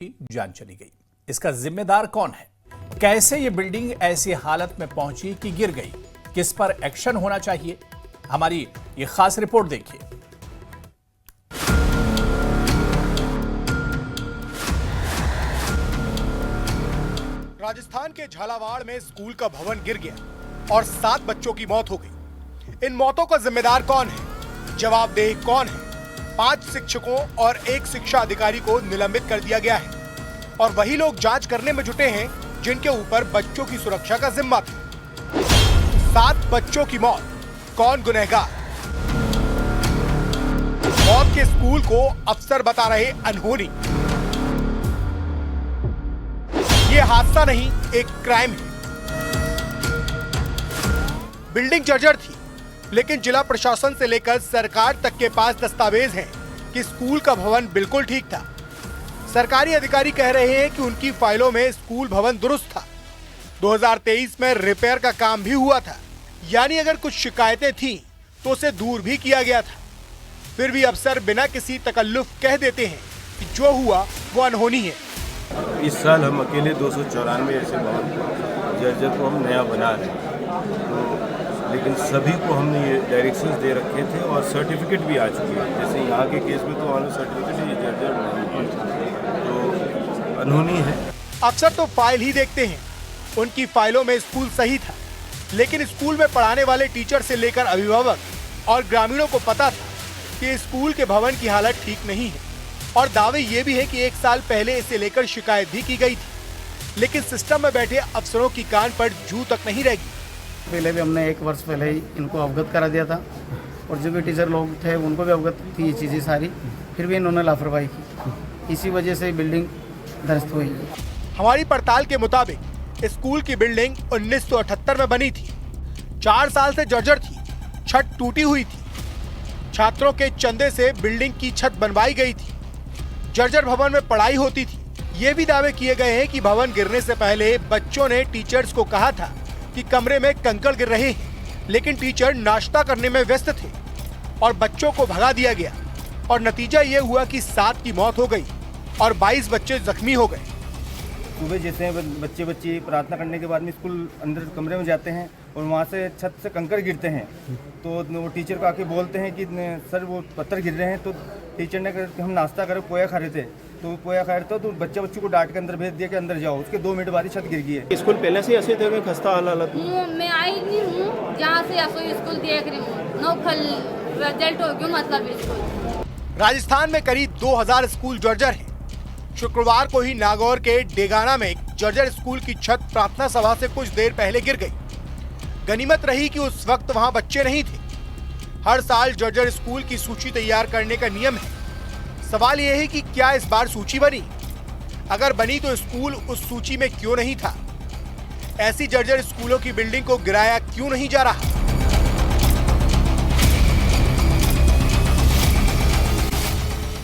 की जान चली गई। इसका जिम्मेदार कौन है? कैसे ये बिल्डिंग ऐसी हालत में पहुंची कि गिर गई? किस पर एक्शन होना चाहिए? हमारी ये खास रिपोर्ट देखिए। राजस्थान के झालावाड़ में स्कूल का भवन गिर गया और 7 बच्चों की मौत हो गई। इन मौतों का जिम्मेदार कौन है? जवाबदेह कौन है? 5 शिक्षकों और 1 शिक्षा अधिकारी को निलंबित कर दिया गया है और वही लोग जांच करने में जुटे हैं जिनके ऊपर बच्चों की सुरक्षा का जिम्मा था। 7 बच्चों की मौत, कौन गुनहगार? मौत के स्कूल को अफसर बता रहे अनहोनी। ये हादसा नहीं, एक क्राइम है। बिल्डिंग जर्जर थी, लेकिन जिला प्रशासन से लेकर सरकार तक के पास दस्तावेज हैं कि स्कूल का भवन बिल्कुल ठीक था। सरकारी अधिकारी कह रहे हैं कि उनकी फाइलों में स्कूल भवन दुरुस्त था। 2023 में रिपेयर का काम भी हुआ था, यानी अगर कुछ शिकायतें थीं तो उसे दूर भी किया गया था। फिर भी अफसर बिना किसी तकल्लुफ कह देते हैं कि जो हुआ वो अनहोनी है। इस साल हम अकेले 294 ऐसे भवन जर्जर को हम नया बना रहे हैं, तो लेकिन सभी को हमने ये डायरेक्शंस दे रखे थे और सर्टिफिकेट भी आ चुके हैं। जैसे यहाँ के केस में तो ऑनर सर्टिफिकेट ये जर्जर नहीं, तो अनहोनी है। अक्सर तो फाइल ही देखते हैं, उनकी फाइलों में स्कूल सही था, लेकिन स्कूल में पढ़ाने वाले टीचर से लेकर अभिभावक और ग्रामीणों को पता था कि स्कूल के भवन की हालत ठीक नहीं है और दावे ये भी है कि 1 साल पहले इसे लेकर शिकायत भी की गई थी, लेकिन सिस्टम में बैठे अफसरों की कान पर जू तक नहीं रहेगी। पहले भी हमने 1 वर्ष पहले ही इनको अवगत करा दिया था और जो भी टीचर लोग थे उनको भी अवगत थी ये चीज़ें सारी, फिर भी इन्होंने लापरवाही की। इसी वजह से बिल्डिंग ध्वस्त हुई। हमारी पड़ताल के मुताबिक स्कूल की बिल्डिंग 1978 में बनी थी। 4 साल से जर्जर थी, छत टूटी हुई थी। छात्रों के चंदे से बिल्डिंग की छत बनवाई गई थी। जर्जर भवन में पढ़ाई होती थी। ये भी दावे किए गए हैं कि भवन गिरने से पहले बच्चों ने टीचर्स को कहा था कि कमरे में कंकड़ गिर रहे हैं, लेकिन टीचर नाश्ता करने में व्यस्त थे और बच्चों को भगा दिया गया और नतीजा ये हुआ कि 7 की मौत हो गई और 22 बच्चे जख्मी हो गए। सुबह जैसे बच्चे प्रार्थना करने के बाद में स्कूल अंदर कमरे में जाते हैं और वहाँ से छत से कंकड़ गिरते हैं, तो वो टीचर को आके बोलते हैं कि सर वो पत्थर गिर रहे हैं। तो टीचर ने कहा हम नाश्ता करे पोया खा रहे थे, तो पोया खा रहे थे तो बच्चों को डांट के अंदर भेज दिया कि अंदर जाओ। उसके 2 मिनट बाद ही छत गिर गई है। स्कूल पहले से ऐसे थे, खस्ता हालत। मैं आई नहीं हूँ जहाँ से असो स्कूल देख रही हूँ, नो फल रिजल्ट हो गया मतलब स्कूल। राजस्थान में करीब 2000 स्कूल जर्जर हैं। शुक्रवार को ही नागौर के डेगाना में एक जर्जर स्कूल की छत प्रार्थना सभा से कुछ देर पहले गिर गई। गनीमत रही कि उस वक्त वहां बच्चे नहीं थे। हर साल जर्जर स्कूल की सूची तैयार करने का नियम है। सवाल यह है कि क्या इस बार सूची बनी? अगर बनी तो स्कूल उस सूची में क्यों नहीं था? ऐसी जर्जर स्कूलों की बिल्डिंग को गिराया क्यों नहीं जा रहा?